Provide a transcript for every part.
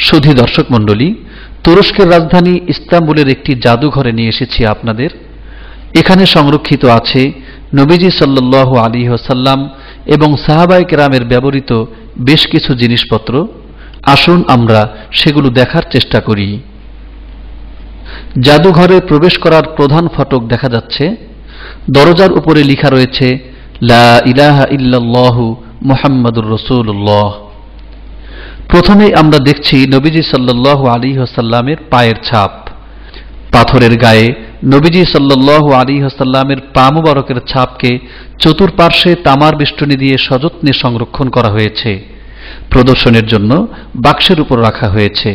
সুধী দর্শক মণ্ডলী, তুরস্কের রাজধানী ইস্তাম্বুলের একটি জাদুঘরে নিয়ে এসেছি আপনাদের। এখানে সংরক্ষিত আছে নবীজি সাল্লাল্লাহু আলাইহি ওয়াসাল্লাম এবং সাহাবায়ে কেরামের ব্যবহৃত বেশ কিছু জিনিসপত্র। আসুন আমরা সেগুলো দেখার চেষ্টা করি। জাদুঘরে প্রবেশ করার প্রধান ফটক দেখা যাচ্ছে। দরজার উপরে লেখা রয়েছে লা ইলাহা ইল্লাল্লাহু মুহাম্মাদুর রাসূলুল্লাহ। প্রথমেই আমরা দেখছি নবীজি সাল্লাল্লাহু আলাইহি ওয়াসাল্লামের পায়ের ছাপ। পাথরের গায়ে নবীজি সাল্লাল্লাহু আলাইহি ওয়াসাল্লামের পা মুবারকের ছাপকে চতুর্পার্শ্বে তামার বেষ্টনী দিয়ে সযত্নে সংরক্ষণ করা হয়েছে। প্রদর্শনের জন্য বাক্সের উপর রাখা হয়েছে।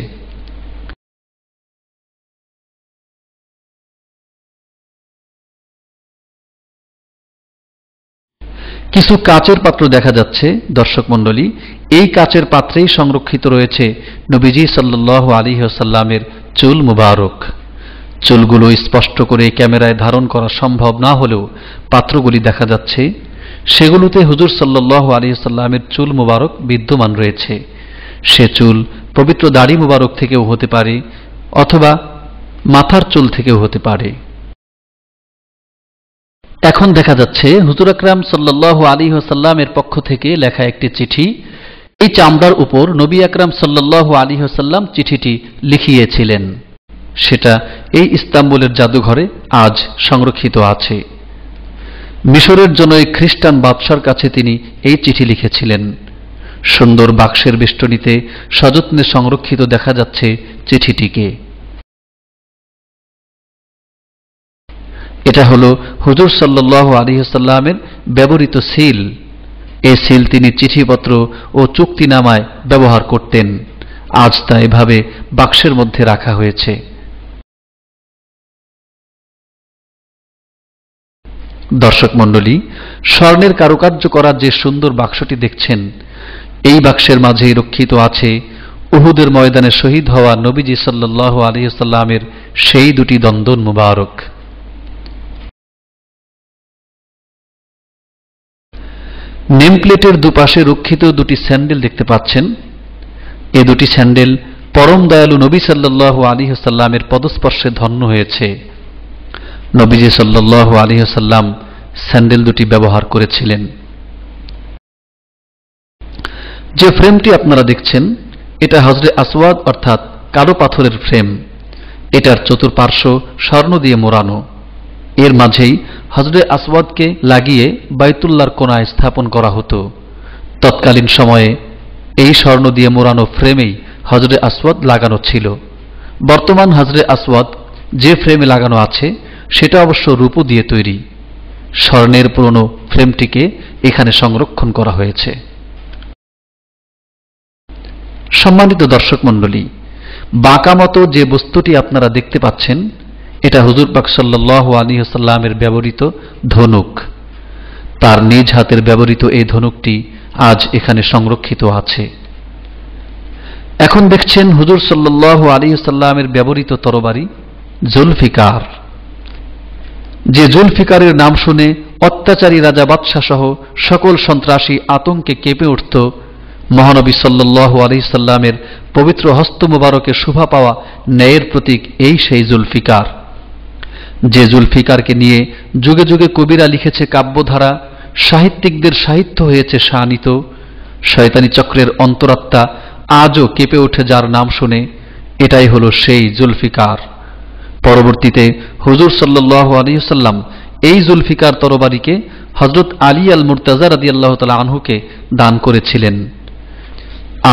কিছু কাচের পাত্র দেখা যাচ্ছে। দর্শক মণ্ডলী, এই কাচের পাত্রেই সংরক্ষিত রয়েছে নবীজি সাল্লাল্লাহু আলাইহি ওয়াসাল্লামের চুল মুবারক। চুলগুলো স্পষ্ট করে ক্যামেরায় ধারণ করা সম্ভব না হলেও পাত্রগুলি দেখা যাচ্ছে। সেগুলোতে হুজুর সাল্লাল্লাহু আলাইহি ওয়াসাল্লামের চুল মুবারক বিদ্যমান রয়েছে। সে চুল পবিত্র দাড়ি মুবারক থেকেও হতে পারে অথবা মাথার চুল থেকেও হতে পারে। এখন দেখা যাচ্ছে হুজুর আকরাম সাল্লাল্লাহু আলাইহি ওয়াসাল্লামের পক্ষ থেকে লেখা একটি চিঠি। এই চামড়ার উপর নবী আকরাম সাল্লাল্লাহু আলাইহি ওয়াসাল্লাম চিঠিটি লিখিয়েছিলেন। সেটা এই ইস্তাম্বুলের জাদুঘরে আজ সংরক্ষিত আছে। মিশরের জনৈক খ্রিস্টান বাদশার কাছে তিনি এই চিঠি লিখেছিলেন। সুন্দর বাক্সের বেষ্টনীতে সযত্নে সংরক্ষিত দেখা যাচ্ছে চিঠিটিকে। এটা হলো হুজুর সাল্লাল্লাহু আলাইহি ওয়াসাল্লামের ব্যবহৃত সিল। এই সিল তিনি চিঠিপত্র ও চুক্তিনামায় ব্যবহার করতেন। আজ তা এভাবে বাক্সের মধ্যে রাখা হয়েছে। দর্শক মণ্ডলী, স্বর্ণের কারুকার্য করা যে সুন্দর বাক্সটি দেখছেন, এই বাক্সের মাঝেই রক্ষিত আছে উহুদের ময়দানে শহীদ হওয়া নবীজি সাল্লাল্লাহু আলাইহি ওয়াসাল্লামের সেই দুটি দন্দন মুবারক। নেমপ্লেটের দুপাশে রক্ষিত দুটি স্যান্ডেল দেখতে পাচ্ছেন। এ দুটি স্যান্ডেল পরম দয়ালু নবী সাল্লাল্লাহু আলাইহি ওয়াসাল্লামের পদস্পর্শে ধন্য হয়েছে। নবীজি সাল্লাল্লাহু আলাইহি ওয়াসাল্লাম স্যান্ডেল দুটি ব্যবহার করেছিলেন। যে ফ্রেমটি আপনারা দেখছেন, এটা হজরে আসওয়াদ অর্থাৎ কালো পাথরের ফ্রেম। এটার চতুর্পার্শ্ব স্বর্ণ দিয়ে মোড়ানো। এর মাঝেই হজরে আসওয়াদকে লাগিয়ে বাইতুল্লাহর কোণায় স্থাপন করা হতো। তৎকালীন সময়ে এই স্বর্ণ দিয়ে মোড়ানো ফ্রেমেই হজরে আসওয়াদ লাগানো ছিল। বর্তমান হজরে আসওয়াদ যে ফ্রেমে লাগানো আছে সেটা অবশ্য রূপো দিয়ে তৈরি। স্বর্ণের পুরনো ফ্রেমটিকে এখানে সংরক্ষণ করা হয়েছে। সম্মানিত দর্শক মণ্ডলী, বাঁকা মতো যে বস্তুটি আপনারা দেখতে পাচ্ছেন, এটা হুজুর পাক সাল্লাল্লাহু আলাইহি ওয়াসাল্লামের ব্যবহৃত ধনুক। তার নিজ হাতের ব্যবহৃত এই ধনুকটি আজ এখানে সংরক্ষিত আছে। এখন দেখছেন হুজুর সাল্লাল্লাহু আলাইহি ওয়াসাল্লামের ব্যবহৃত তরবারি জুলফিকার। যে জুলফিকারের নাম শুনে অত্যাচারী রাজা বাদশাহ সহ সকল সন্ত্রাসী আতঙ্কে কেঁপে উঠত, মহানবী সাল্লাল্লাহু আলাইহি ওয়াসাল্লামের পবিত্র হস্ত মুবারকের শোভা পাওয়া ন্যায়ের প্রতীক এই সেই জুলফিকার। যে জুলফিকারকে নিয়ে যুগে যুগে কবিরা লিখেছে কাব্যধারা, সাহিত্যিকদের সাহিত্য হয়েছে শানিত, শয়তানি চক্রের অন্তরাত্মা আজও কেঁপে ওঠে যার নাম শুনে, এটাই হলো সেই জুলফিকার। পরবর্তীতে হুজুর সাল্লাল্লাহু আলাইহি ওয়াসাল্লাম এই জুলফিকার তরবারিকে হযরত আলী আল মুর্তাজা রাদিয়াল্লাহু তাআলা আনহুকে দান করেছিলেন।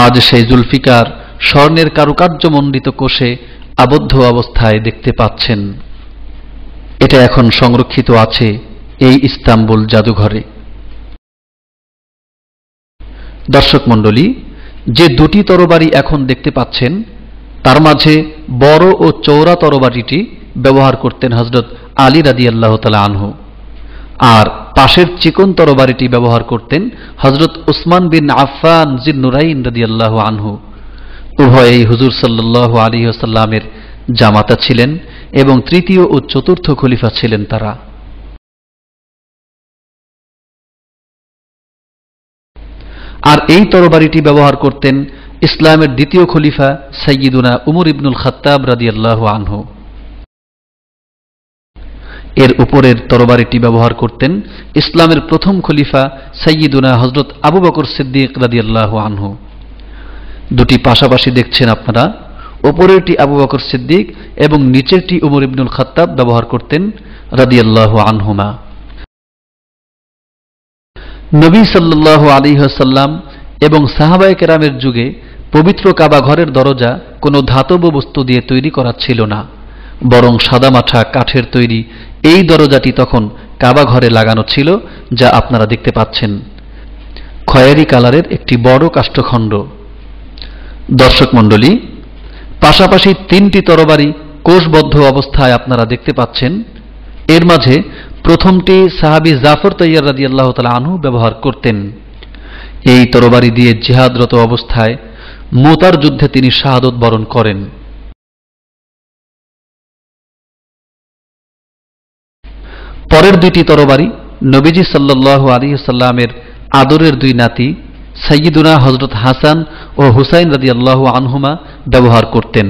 আজ সেই জুলফিকার স্বর্ণের কারুকার্যমণ্ডিত কোষে আবদ্ধ অবস্থায় দেখতে পাচ্ছেন। এটা এখন সংরক্ষিত আছে এই ইস্তাম্বুল জাদুঘরে। দর্শক মণ্ডলী, যে দুটি তরবারি এখন দেখতে পাচ্ছেন, তার মাঝে বড় ও চওড়া তরবারিটি ব্যবহার করতেন হযরত আলী রাদিয়াল্লাহু তাআলা আনহু, আর পাশের চিকন তরবারিটি ব্যবহার করতেন হযরত উসমান বিন আফফান যিন্নুরাইন রাদিয়াল্লাহু আনহু। উভয়েই হুজুর সাল্লাল্লাহু আলাইহি ওয়াসাল্লামের জামাতা ছিলেন এবং তৃতীয় ও চতুর্থ খলিফা ছিলেন তারা। আর এই তরবারিটি ব্যবহার করতেন ইসলামের দ্বিতীয় খলিফা সাইয়্যিদুনা উমর ইবনুল খাত্তাব রাদিয়াল্লাহু আনহু। এর উপরের তরবারিটি ব্যবহার করতেন ইসলামের প্রথম খলিফা সাইয়্যিদুনা হযরত আবু বকর সিদ্দিক রাদিয়াল্লাহু আনহু। দুটি পাশাপাশি দেখছেন আপনারা, উপরেরটি আবু বকর সিদ্দিক এবং নিচেরটি উমর ইবনুল খাত্তাব ব্যবহার করতেন রাদিয়াল্লাহু আনহুমা। নবী সাল্লাল্লাহু আলাইহি ওয়াসাল্লাম এবং সাহাবায়ে কেরামের যুগে পবিত্র কাবা ঘরের দরজা কোনো ধাতব বস্তু দিয়ে তৈরি করা ছিল না, বরং সাদামাঠা কাঠের তৈরি এই দরজাটি তখন কাবা ঘরে লাগানো ছিল, যা আপনারা দেখতে পাচ্ছেন। খয়েরি কালারের একটি বড় কাষ্ঠখণ্ড। দর্শক মণ্ডলী, পাশাপাশি তিনটি তরবারি কোষবদ্ধ অবস্থায় আপনারা দেখতে পাচ্ছেন। এর মাঝে প্রথমটি সাহাবী জাফর তাইয়ার রাদিয়াল্লাহু তাআলা আনহু ব্যবহার করতেন। এই তরবারি দিয়ে জিহাদরত অবস্থায় মুতার যুদ্ধে তিনি শাহাদত বরণ করেন। পরের দুইটি তরবারি নবীজি সাল্লাল্লাহু আলাইহি ওয়াসাল্লামের আদরের দুই নাতি সাইয়্যিদুনা হযরত হাসান ও হুসাইন রাদিয়াল্লাহু আনহুমা ব্যবহার করতেন।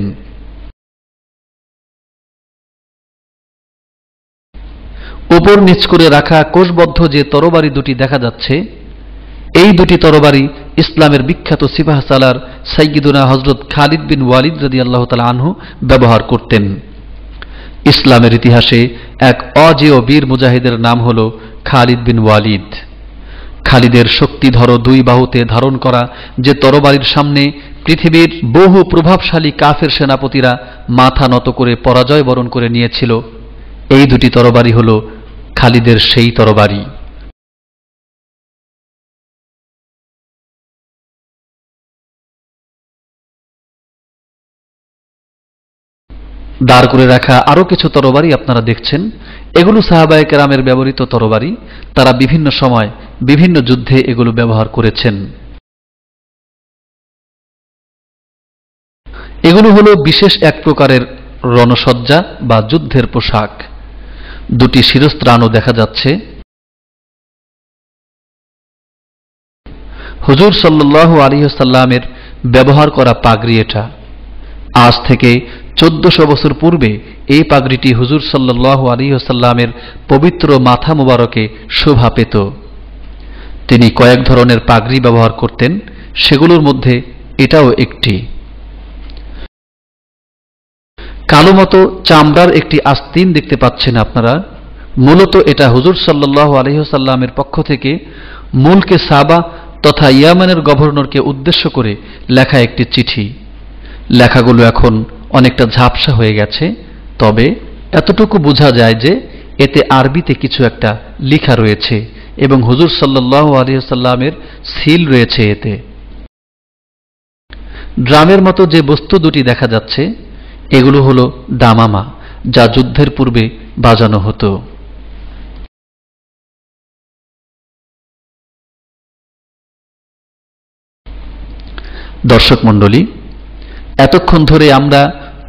উপর নিচ করে রাখা কোষবদ্ধ যে তরবারি দুটি দেখা যাচ্ছে, এই দুটি তরবারি ইসলামের বিখ্যাত সিপাহ সালার সাইয়্যিদুনা হযরত খালিদ বিন ওয়ালিদ রাদিয়াল্লাহু তাআলা আনহু ব্যবহার করতেন। ইসলামের ইতিহাসে এক অজেয় বীর মুজাহিদের নাম হল খালিদ বিন ওয়ালিদ। খালিদের শক্তিধর দুই বাহুতে ধারণ করা যে তরবারির সামনে পৃথিবীর বহু প্রভাবশালী কাফের সেনাপতিরা মাথা নত করে পরাজয় বরণ করে নিয়েছিল, এই দুটি তরবারি হল খালিদের সেই তরবারি। দাঁড় করে রাখা আরো কিছু তরবারি আপনারা দেখছেন, এগুলো সাহাবায়ে কেরামের ব্যবহৃত তরবারি। তারা বিভিন্ন সময় বিভিন্ন যুদ্ধে এগুলো ব্যবহার করেছেন। এগুলো হলো বিশেষ এক প্রকারের রণসজ্জা বা যুদ্ধের পোশাক। দুটি শিরস্ত্রাণও দেখা যাচ্ছে। হুজুর সাল্লাল্লাহু আলাইহি ওয়াসাল্লামের ব্যবহার করা পাগড়ি এটা। আজ থেকে 1400 বছর পূর্বে এই পাগড়িটি হুজুর সাল্লাল্লাহু আলাইহি ওয়াসাল্লামের পবিত্র মাথা মোবারকে শোভা পেত। তিনি কয়েক ধরনের পাগড়ি ব্যবহার করতেন, সেগুলোর মধ্যে এটাও একটি। কালো মতো চামড়ার একটি আস্তিন দেখতে পাচ্ছেন আপনারা। মূলত এটা হুজুর সাল্লাল্লাহু আলাইহি ওয়াসাল্লামের পক্ষ থেকে মুলকে সাবা তথা ইয়ামানের গভর্নরকে উদ্দেশ্য করে লেখা একটি চিঠি। লেখাগুলো এখন অনেকটা ঝাপসা হয়ে গেছে, তবে এতটুকু বোঝা যায় যে এতে আরবিতে কিছু একটা লেখা রয়েছে এবং হুজুর সাল্লাল্লাহু আলাইহি ওয়াসাল্লামের সিল রয়েছে এতে। ড্রামের মতো যে বস্তু দুটি দেখা যাচ্ছে, এগুলো হলো দামামা, যা যুদ্ধের পূর্বে বাজানো হতো। দর্শক মণ্ডলী, এতক্ষণ ধরে আমরা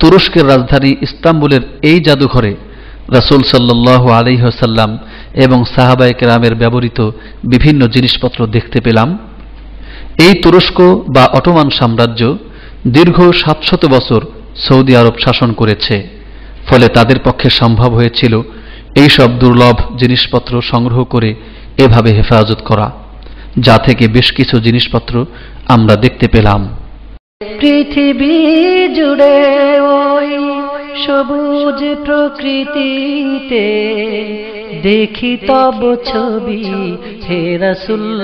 তুরস্কের রাজধানী ইস্তাম্বুলের এই জাদুঘরে রাসূল সাল্লাল্লাহু আলাইহি ওয়াসাল্লাম এবং সাহাবায়ে কেরামের ব্যবহৃত বিভিন্ন জিনিসপত্র দেখতে পেলাম। এই তুরস্ক বা অটোমান সাম্রাজ্য দীর্ঘ 700 বছর সৌদি আরব শাসন করেছে, ফলে তাদের পক্ষে সম্ভব হয়েছিল এই সব দুর্লভ জিনিসপত্র সংগ্রহ করে এভাবে হেফাজত করা, যা থেকে বেশ কিছু জিনিসপত্র আমরা দেখতে পেলাম। পৃথিবী জুড়ে ওই সবুজ প্রকৃতিতে দেখি তব ছবি হে রাসূল।